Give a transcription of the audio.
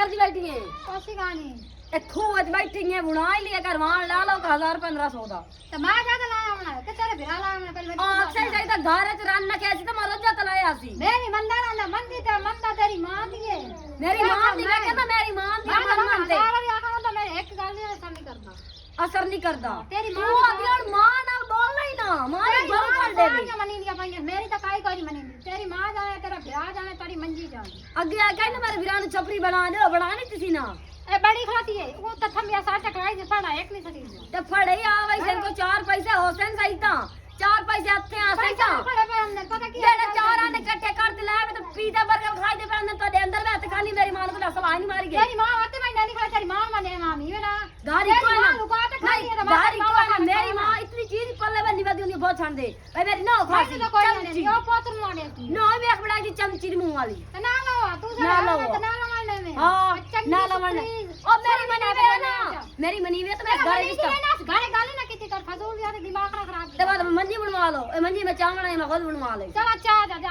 करती बैठी है कोसी गानी इत्थों अज बैठी है बुना ही लिया करवान ला लो 1000-1500 दा तो मैं ज्यादा लाया होना कि तेरे बिरा लाया होना पहले आ सही सही तो घर च रन न कैसी तो मरो जात लाया सी मेरी मंदा ना मंदी ते मंदा तेरी मां दी है मेरी मां दी मैं कहंदा मेरी मां दी मन मनते सारा आखा तो मैं एक गल नहीं असर नहीं करदा असर नहीं करदा तेरी तू आदी और मां नाल बोलना ही ना मां ने गल कर दे मनी दिया पाई मेरी तो काई कोई मनी तेरी मां जाने तेरा ब्याह जाने तेरी मंजी जाने अगे आ कहने मेरे वीरां नु छपरी बना दे बना नहीं तुसी ना ए बड़ी खाती है वो तो थमिया साथ टकराई से पड़ा एक नहीं सकी ते फड़े आ वई से को 4 पैसे होसन सही ता 4 पैसे हथे आ सही ता फड़े पे हमने पता की जेड़े चारां ने इकट्ठे कर दे लावे तो पीते बर्गर खाई दे पे तो दे अंदर बैठ खाली मेरी मां को सवाई नहीं मारी गई तेरी मां आते मैं नहीं खा तेरी मां माने मामी है ना गाड़ी को ना लुकाते खाई है गाड़ी को ना मेरी मां इतनी चीज पल्ले में निवा दी उन्हें बहुत छान दे भाई मेरी ना खा तो कोई नहीं यो पोतर मारे ना मैं एक बड़ा की चमची दी मुंह वाली ना लो तू ना लो ना लवाने में हां ना लवाने ओ मेरी मनी वे ना मेरी मनी वे तो मैं गाड़ी इसका गाड़ी गाली ना कितनी कर फजूल यार दिमाग खराब ते बाद मंजी बनवा लो ए मंजी में चावल है मैं खुद बनवा ले चल अच्छा